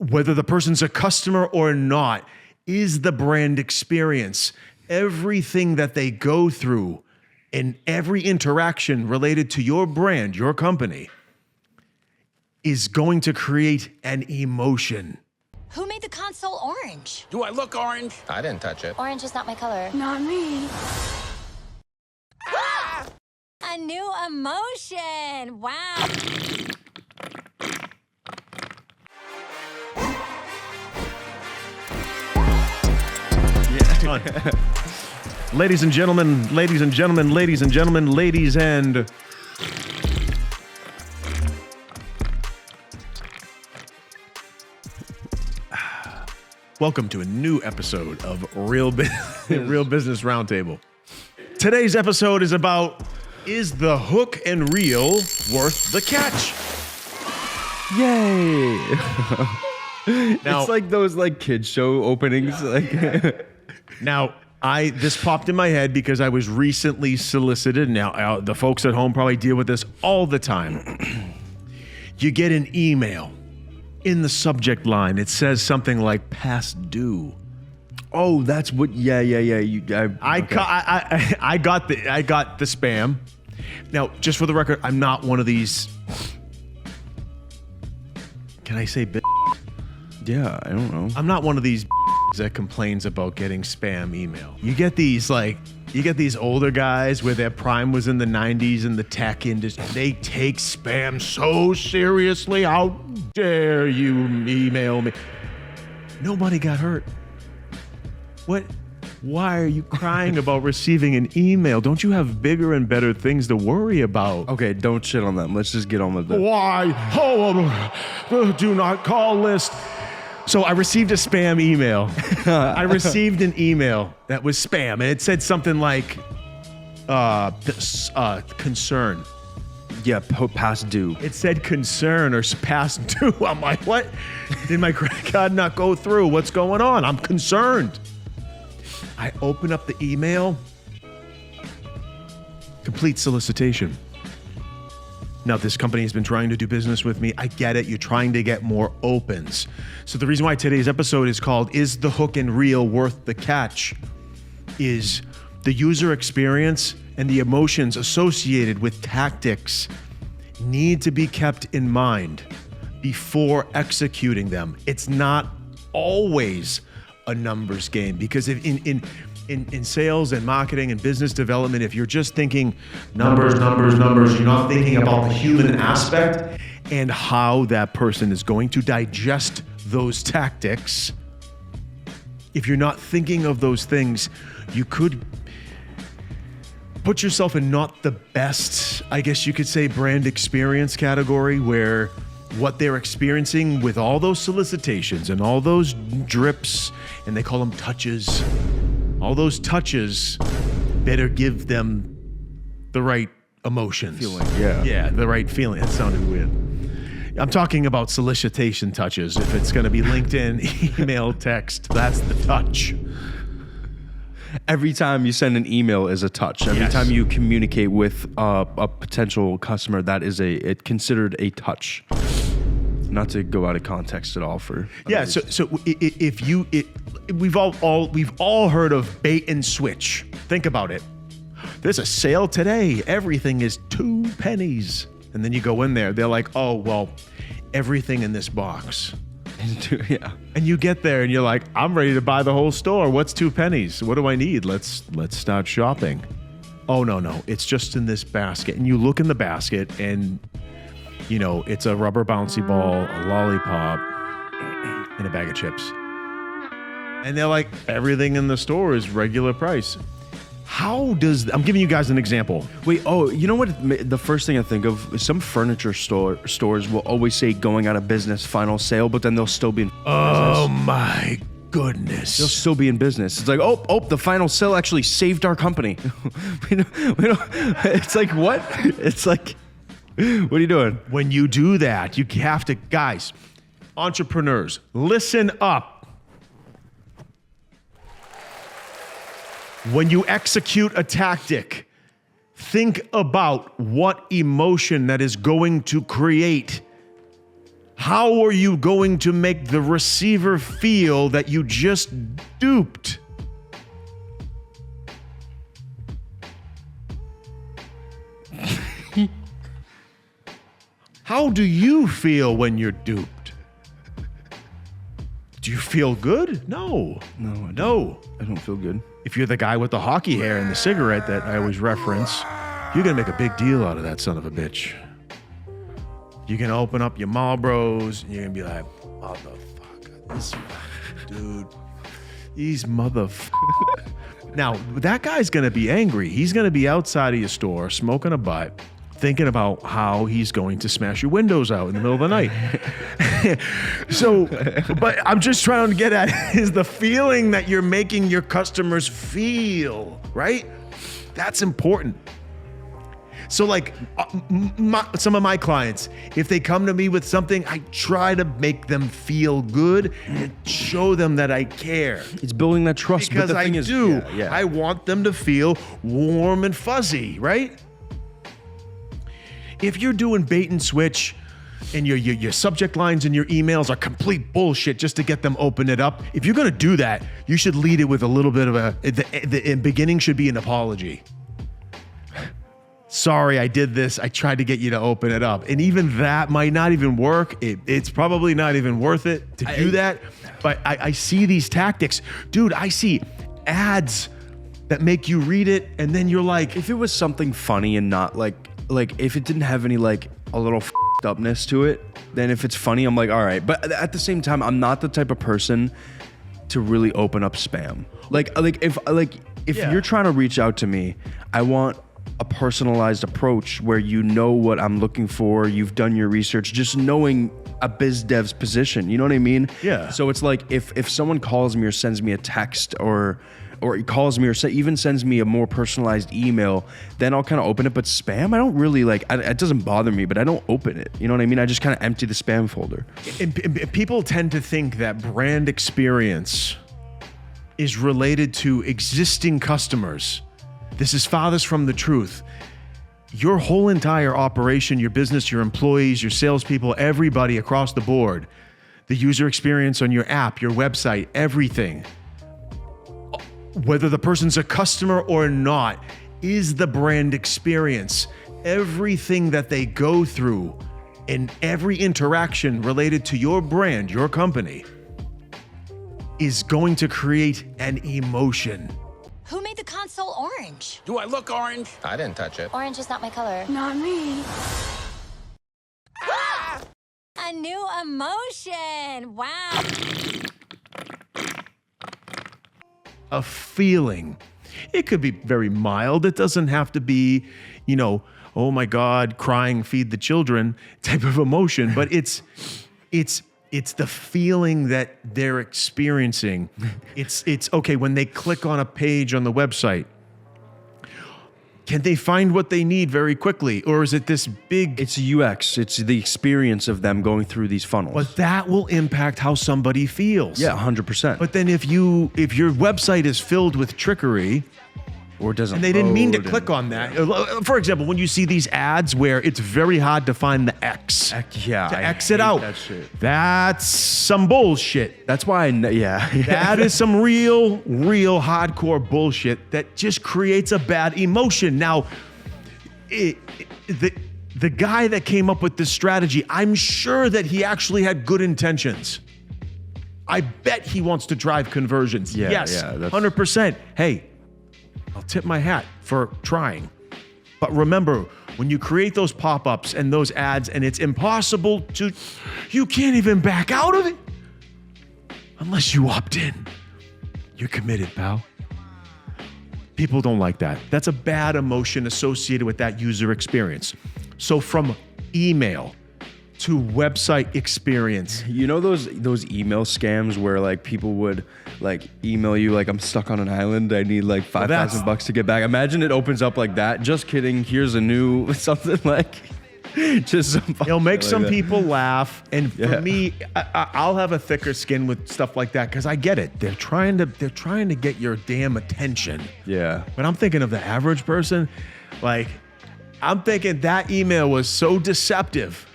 whether the person's a customer or not, is the brand experience. Everything that they go through and every interaction related to your brand, your company, is going to create an emotion. Who made the console orange? Do I look orange? I didn't touch it. Orange is not my color. Not me. Ah! A new emotion. Wow. Ladies and gentlemen, ladies and gentlemen, ladies and gentlemen, ladies and... Welcome to a new episode of Real Business Roundtable. Today's episode is about, is the hook and reel worth the catch? Yay! Now, it's like those kids show openings. Now, this popped in my head because I was recently solicited. Now, the folks at home probably deal with this all the time. You get an email. In the subject line, it says something like "past due." Oh, that's what. Yeah. I got the spam. Now, just for the record, I'm not one of these. Can I say? Yeah, I don't know. I'm not one of these that complains about getting spam email. You get these older guys where their prime was in the 90s in the tech industry. They take spam so seriously. How dare you email me? Nobody got hurt. What? Why are you crying about receiving an email? Don't you have bigger and better things to worry about? Okay, don't shit on them. Let's just get on with it. Why? Do not call list. So I received a spam email. I received an email that was spam, and it said something like, concern. Yeah, past due. It said concern or past due. I'm like, what? Did my credit card not go through? What's going on? I'm concerned. I open up the email. Complete solicitation. Now, this company has been trying to do business with me. I get it. You're trying to get more opens. So the reason why today's episode is called, Is the Hook and Reel Worth the Catch? Is the user experience and the emotions associated with tactics need to be kept in mind before executing them. It's not always a numbers game, because if in sales and marketing and business development, if you're just thinking numbers, you're not thinking about the human aspect and how that person is going to digest those tactics. If you're not thinking of those things, you could put yourself in not the best, I guess you could say, brand experience category, where what they're experiencing with all those solicitations and all those drips, and they call them touches, all those touches better give them the right emotions. Feeling, yeah. Yeah, the right feeling. That sounded weird. I'm talking about solicitation touches. If it's going to be LinkedIn, email, text, that's the touch. Every time you send an email is a touch. Every time you communicate with a potential customer, that is considered a touch. Not to go out of context at all for others. So we've all heard of bait and switch. Think about it. There's a sale today. Everything is 2 pennies. And then you go in there. They're like, oh, well, everything in this box. Yeah. And you get there and you're like, I'm ready to buy the whole store. What's 2 pennies? What do I need? Let's start shopping. Oh, no. It's just in this basket. And you look in the basket and, you know, it's a rubber bouncy ball, a lollipop, and a bag of chips. And they're like, everything in the store is regular price. I'm giving you guys an example. Wait, you know what? The first thing I think of is some furniture stores will always say going out of business, final sale, but then they'll still be in business. Oh my goodness. They'll still be in business. It's like, oh, the final sale actually saved our company. we don't, it's like, what? It's like, what are you doing? When you do that, you have to, guys, entrepreneurs, listen up. When you execute a tactic, think about what emotion that is going to create. How are you going to make the receiver feel that you just duped? How do you feel when you're duped? Do you feel good? No. No. I don't feel good. If you're the guy with the hockey hair and the cigarette that I always reference, you're going to make a big deal out of that son of a bitch. You're going to open up your Marlboros and you're going to be like, motherfucker, this dude, these motherfuckers. Now, that guy's going to be angry. He's going to be outside of your store smoking a butt, thinking about how he's going to smash your windows out in the middle of the night. So, but I'm just trying to get at is the feeling that you're making your customers feel, right? That's important. So like some of my clients, if they come to me with something, I try to make them feel good and show them that I care. It's building that trust. Because but the thing I is, do. Yeah. I want them to feel warm and fuzzy, right? If you're doing bait and switch and your subject lines in your emails are complete bullshit just to get them open it up, if you're going to do that, you should lead it with a little bit of the beginning should be an apology. Sorry, I did this. I tried to get you to open it up. And even that might not even work. It's probably not even worth it to do that. But I see these tactics. Dude, I see ads that make you read it and then you're like, if it was something funny and not like if it didn't have any like a little f***ed upness to it, then if it's funny, I'm like, all right. But at the same time, I'm not the type of person to really open up spam. Like if you're trying to reach out to me, I want a personalized approach where you know what I'm looking for. You've done your research, just knowing a biz dev's position. You know what I mean? Yeah. So it's like if someone calls me or sends me a text or he calls me or even sends me a more personalized email, then I'll kind of open it. But spam, I don't really like, it doesn't bother me, but I don't open it. You know what I mean? I just kind of empty the spam folder. And people tend to think that brand experience is related to existing customers. This is farthest from the truth. Your whole entire operation, your business, your employees, your salespeople, everybody across the board, the user experience on your app, your website, everything, whether the person's a customer or not, is the brand experience. Everything that they go through and every interaction related to your brand, your company, is going to create an emotion. Who made the console orange? Do I look orange? I didn't touch it. Orange is not my color. Not me. A new emotion. Wow. A feeling. It could be very mild. It doesn't have to be, oh my God, crying, feed the children type of emotion, but it's the feeling that they're experiencing. It's okay when they click on a page on the website. Can they find what they need very quickly? Or is it this big... It's UX. It's the experience of them going through these funnels. But that will impact how somebody feels. Yeah, 100%. But then if your website is filled with trickery... Or it doesn't and they didn't mean to load click on that. For example, when you see these ads where it's very hard to find the X. To exit out. That shit. That's some bullshit. That's why That is some real hardcore bullshit that just creates a bad emotion. Now, the guy that came up with this strategy, I'm sure that he actually had good intentions. I bet he wants to drive conversions. Yeah, yes, yeah, that's 100%. Hey, I'll tip my hat for trying. But remember, when you create those pop-ups and those ads and it's impossible to, you can't even back out of it unless you opt in. You're committed, pal. People don't like that. That's a bad emotion associated with that user experience. So from email to website experience. You know those email scams where like people would like email you like, I'm stuck on an island, I need like $5,000 to get back. Imagine it opens up like that. Just kidding. Here's a new something like just some it'll make like some that. people laugh, and for me, I'll have a thicker skin with stuff like that because I get it. They're trying to get your damn attention. Yeah. But I'm thinking of the average person. Like, I'm thinking that email was so deceptive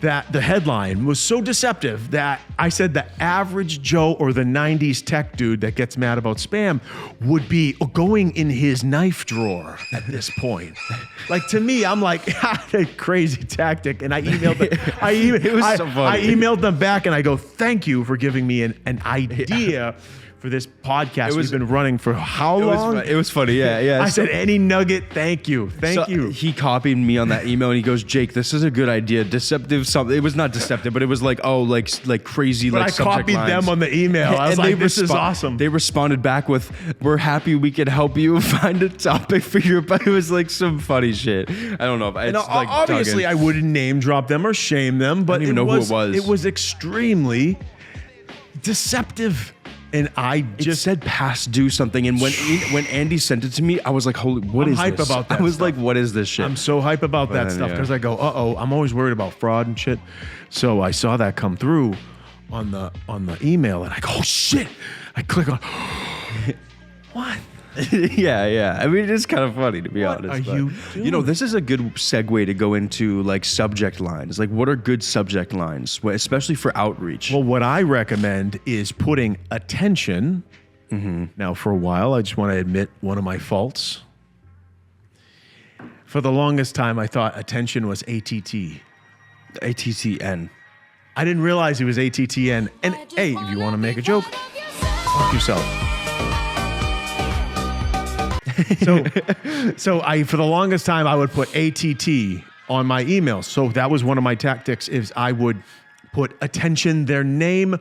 that the headline was so deceptive that I said the average Joe or the 90s tech dude that gets mad about spam would be going in his knife drawer at this point. Like, to me, I'm like, a crazy tactic. And I emailed them. It was so funny. I emailed them back and I go, thank you for giving me an idea for this podcast we've been running for how long? It was funny, yeah. I said, any nugget, thank you. Thank you. He copied me on that email and he goes, Jake, this is a good idea. Deceptive something. It was not deceptive, but it was like, like crazy, but like I subject copied lines. them on the email. I was like, this is awesome. They responded back with, we're happy we can help you find a topic for your, but it was like some funny shit. I don't know. It's like obviously, I wouldn't name drop them or shame them, but I don't even know who it was. It was extremely deceptive. And I just said past due something. And when Andy sent it to me, I was like, holy, what is hype this? about that I was stuff. like, what is this shit? I'm so hype about that stuff because I go, I'm always worried about fraud and shit. So I saw that come through on the email and I go, oh shit. I click on what? Yeah. I mean, it's kind of funny, to be honest. What are you doing? You know, this is a good segue to go into like subject lines. Like, what are good subject lines, especially for outreach? Well, what I recommend is putting attention. Now, for a while, I just want to admit one of my faults. For the longest time, I thought attention was ATT. ATTN. I didn't realize it was ATTN. And hey, if you want to make a joke, fuck yourself. So I, for the longest time, I would put ATT on my email. So that was one of my tactics is I would put attention, their name,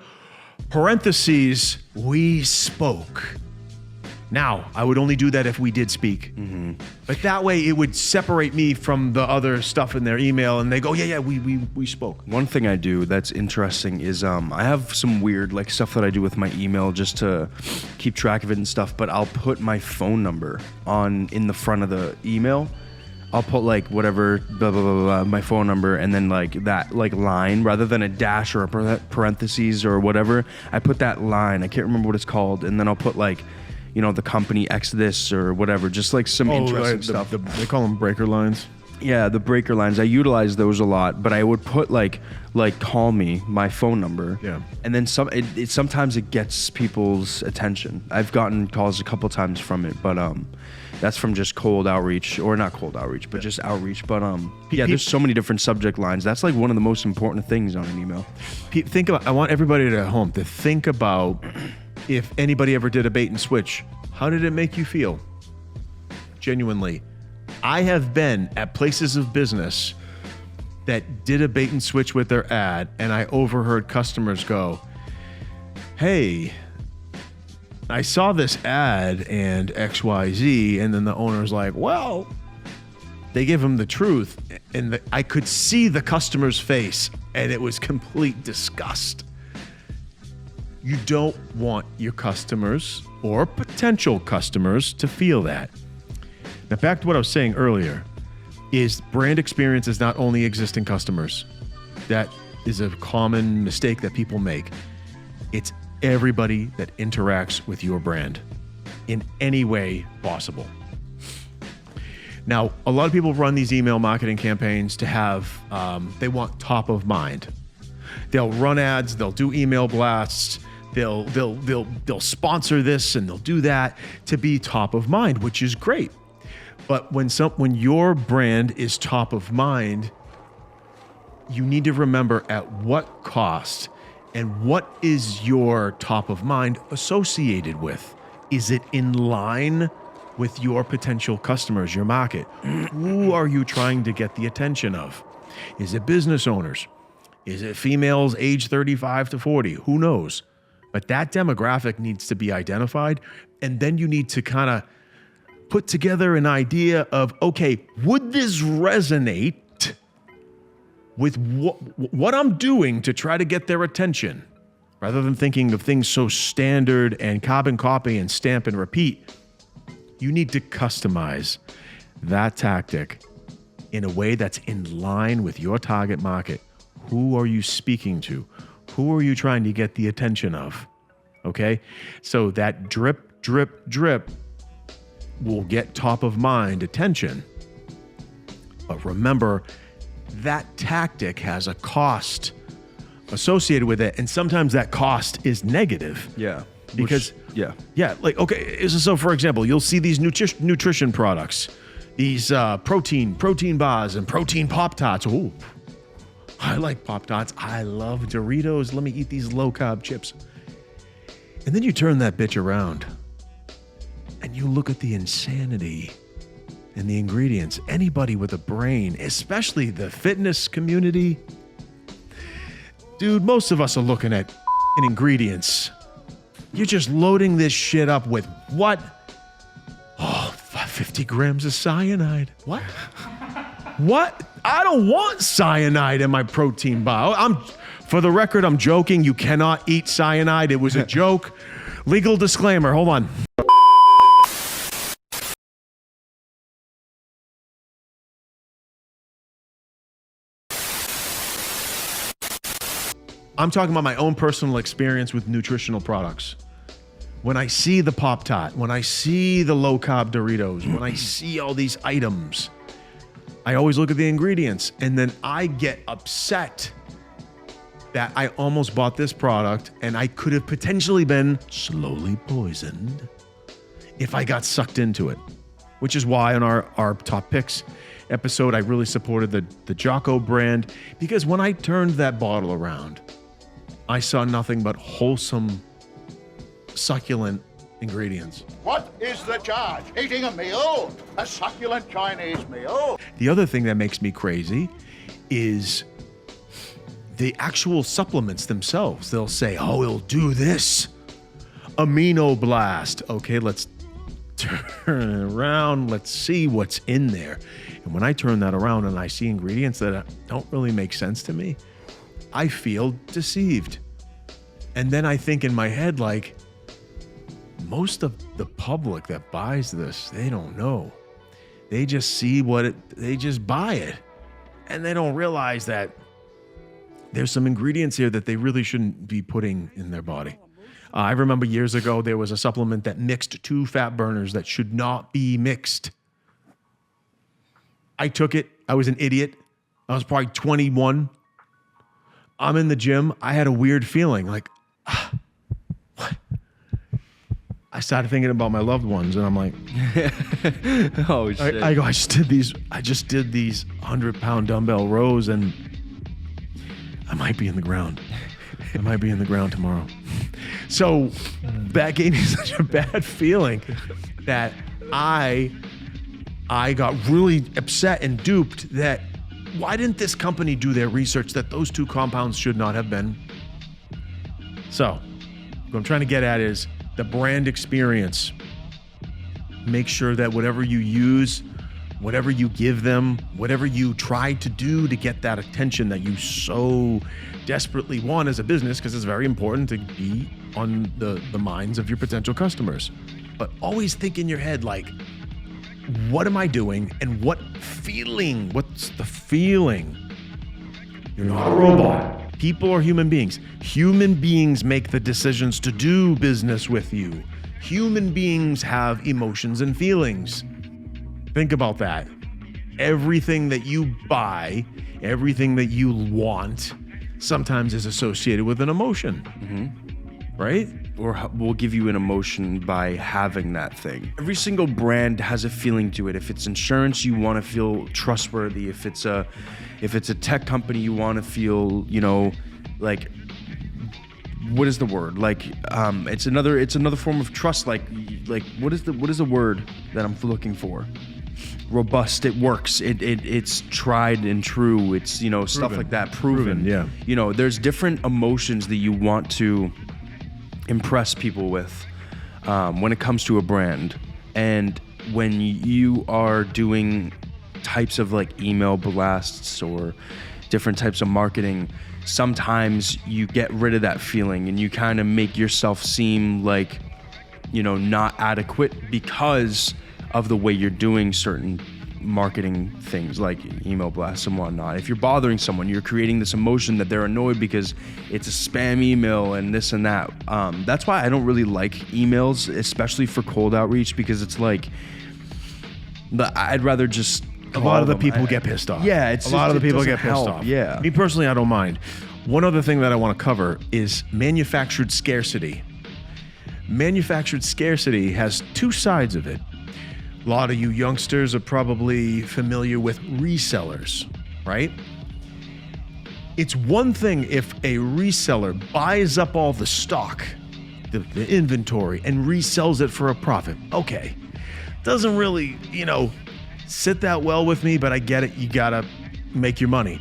parentheses, we spoke. Now, I would only do that if we did speak. But that way it would separate me from the other stuff in their email and they go, yeah, we spoke. One thing I do that's interesting is I have some weird like stuff that I do with my email just to keep track of it and stuff, but I'll put my phone number in the front of the email. I'll put like whatever, blah, blah, blah, blah, my phone number, and then like that like line rather than a dash or a parentheses or whatever. I put that line, I can't remember what it's called, and then I'll put like, you know, the company X this or whatever, just like some interesting stuff. They call them breaker lines. Yeah, the breaker lines. I utilize those a lot, but I would put like call me, my phone number. Yeah. And then sometimes it gets people's attention. I've gotten calls a couple times from it, but that's from just cold outreach, or not cold outreach, but just outreach. But yeah, there's so many different subject lines. That's like one of the most important things on an email. Think about. I want everybody at home to think about if anybody ever did a bait and switch. How did it make you feel? Genuinely. I have been at places of business that did a bait and switch with their ad, and I overheard customers go, hey, I saw this ad and XYZ, and then the owner's like, well, they give him the truth, and I could see the customer's face, and it was complete disgust. You don't want your customers or potential customers to feel that. Now, back to what I was saying earlier, is brand experience is not only existing customers. That is a common mistake that people make. It's everybody that interacts with your brand in any way possible. Now, a lot of people run these email marketing campaigns to have, they want top of mind. They'll run ads, they'll do email blasts, they'll sponsor this and they'll do that to be top of mind, which is great. But when your brand is top of mind, you need to remember at what cost and what is your top of mind associated with. Is it in line with your potential customers, your market? Who are you trying to get the attention of? Is it business owners? Is it females age 35 to 40? Who knows? But that demographic needs to be identified. And then you need to kind of put together an idea of, okay, would this resonate with what I'm doing to try to get their attention? Rather than thinking of things so standard and carbon copy and stamp and repeat, you need to customize that tactic in a way that's in line with your target market. Who are you speaking to? Who are you trying to get the attention of? Okay? So that drip, drip, drip will get top of mind attention. But remember, that tactic has a cost associated with it. And sometimes that cost is negative. Yeah. Because, like, okay, so for example, you'll see these nutrition products, these protein bars and protein Pop-Tarts. Ooh, I like Pop-Tarts. I love Doritos. Let me eat these low-carb chips. And then you turn that bitch around and you look at the insanity in the ingredients. Anybody with a brain, especially the fitness community, dude, most of us are looking at ingredients. You're just loading this shit up with what? Oh, 50 grams of cyanide. What? What? I don't want cyanide in my protein bar. For the record, I'm joking. You cannot eat cyanide. It was a joke. Legal disclaimer. Hold on. I'm talking about my own personal experience with nutritional products. When I see the Pop-Tart, when I see the low-carb Doritos, when I see all these items, I always look at the ingredients, and then I get upset that I almost bought this product and I could have potentially been slowly poisoned if I got sucked into it, which is why on our top picks episode, I really supported the Jocko brand, because when I turned that bottle around, I saw nothing but wholesome, succulent ingredients. What is the charge? Eating a meal? A succulent Chinese meal? The other thing that makes me crazy is the actual supplements themselves. They'll say, oh, it'll do this. Amino blast. Okay, let's turn it around. Let's see what's in there. And when I turn that around and I see ingredients that don't really make sense to me, I feel deceived. And then I think in my head, like, most of the public that buys this, they don't know. They just see they just buy it. And they don't realize that there's some ingredients here that they really shouldn't be putting in their body. I remember years ago, there was a supplement that mixed 2 fat burners that should not be mixed. I took it. I was an idiot. I was probably 21. I'm in the gym. I had a weird feeling like, what? I started thinking about my loved ones, and I'm like, oh shit! I just did these 100-pound dumbbell rows, and I might be in the ground. I might be in the ground tomorrow. So that gave me such a bad feeling that I got really upset and duped. That why didn't this company do their research that those 2 compounds should not have been? So what I'm trying to get at is the brand experience. Make sure that whatever you use, whatever you give them, whatever you try to do to get that attention that you so desperately want as a business, because it's very important to be on the minds of your potential customers. But always think in your head, like, what am I doing and what's the feeling? You're not a robot. People are human beings. Human beings make the decisions to do business with you. Human beings have emotions and feelings. Think about that. Everything that you buy, everything that you want, sometimes is associated with an emotion, right? Or will give you an emotion by having that thing. Every single brand has a feeling to it. If it's insurance, you want to feel trustworthy. If it's a tech company, you want to feel, like, what is the word? Like, it's another form of trust. Like what is the word that I'm looking for? Robust. It works. It's tried and true. It's, stuff like that. Proven. Yeah. There's different emotions that you want to impress people with when it comes to a brand. And when you are doing types of like email blasts or different types of marketing, sometimes you get rid of that feeling and you kind of make yourself seem like, not adequate because of the way you're doing certain marketing things like email blasts and whatnot. If you're bothering someone, you're creating this emotion that they're annoyed because it's a spam email and this and that. That's why I don't really like emails, especially for cold outreach, because it's like, I'd rather just A lot of the people get pissed off. Yeah, a lot of the people get pissed off. Yeah. Me personally, I don't mind. One other thing that I want to cover is manufactured scarcity. Manufactured scarcity has two sides of it. A lot of you youngsters are probably familiar with resellers, right? It's one thing if a reseller buys up all the stock, the inventory, and resells it for a profit. Okay. Doesn't really, sit that well with me, but I get it. You gotta make your money.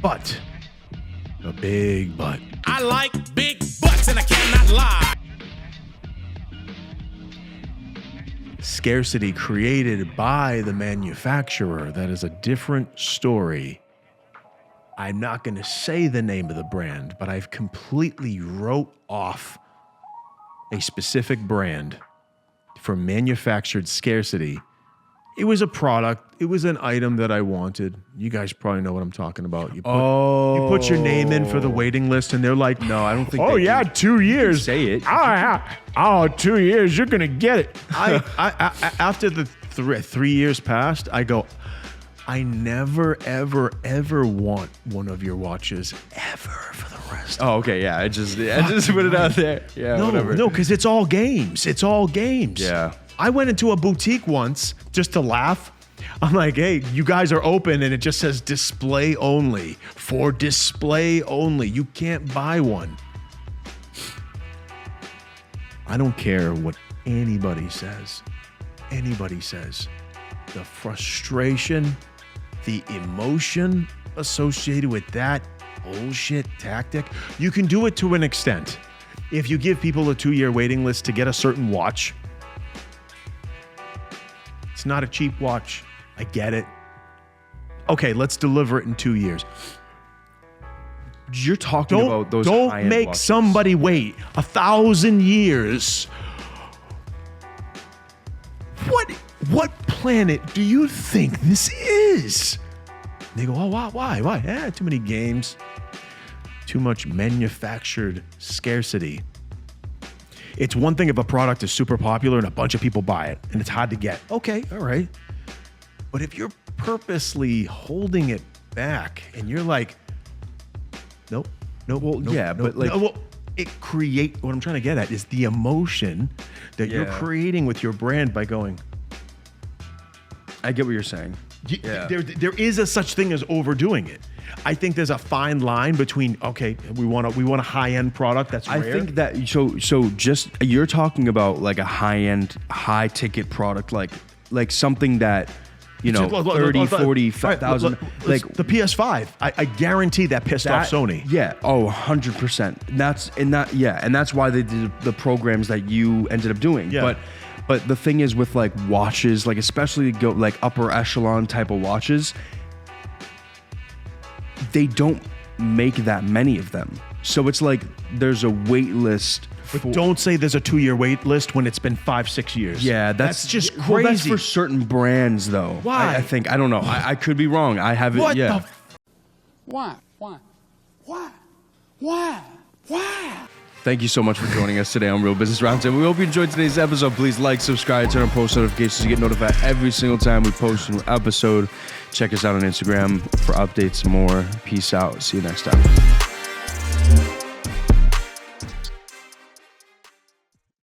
But, a big but. I like big butts and I cannot lie. Scarcity created by the manufacturer, that is a different story. I'm not going to say the name of the brand, but I've completely wrote off a specific brand for manufactured scarcity. It was a product. It was an item that I wanted. You guys probably know what I'm talking about. You put your name in for the waiting list, and they're like, No, I don't think. "Oh yeah, 2 years." Say it. 2 years, you're gonna get it. I after the 3 years passed, I go, I never, ever, ever want one of your watches ever for the rest. Oh, okay, yeah. I just put it out there. Yeah, whatever. No, because it's all games. It's all games. Yeah. I went into a boutique once just to laugh. I'm like, hey, you guys are open, and it just says display only. For display only. You can't buy one. I don't care what anybody says. Anybody says. The frustration, the emotion associated with that bullshit tactic, you can do it to an extent. If you give people a 2-year waiting list to get a certain watch, it's not a cheap watch. I get it. Okay, let's deliver it in 2 years. You're talking about those Don't high-end make watches. somebody wait 1,000 years. What planet do you think this is? They go, oh, wow, why? Too many games. Too much manufactured scarcity. It's one thing if a product is super popular and a bunch of people buy it and it's hard to get. Okay, all right. But if you're purposely holding it back and you're like, nope. Yeah, but like- what I'm trying to get at is the emotion that you're Yeah. creating with your brand by going, I get what you're saying. Yeah. there is a such thing as overdoing it. I think there's a fine line between, okay, we want a high-end product that's rare. I think that so just you're talking about like a high-end, high-ticket product, like something that, 30, 40, 5,000. Like the PS5, I guarantee that pissed off Sony. Yeah. Oh, 100%. And that's why they did the programs that you ended up doing. Yeah. But the thing is with like watches, like especially like upper echelon type of watches, they don't make that many of them. So it's like there's a wait list. But don't say there's a 2-year wait list when it's been 5-6 years. Yeah, that's just crazy. Well, that's for certain brands, though. Why? I think. I don't know. I could be wrong. I haven't. What Yeah. the Why? Thank you so much for joining us today on Real Business Roundtable. We hope you enjoyed today's episode. Please like, subscribe, turn on post notifications to get notified every single time we post a new episode. Check us out on Instagram for updates and more. Peace out. See you next time.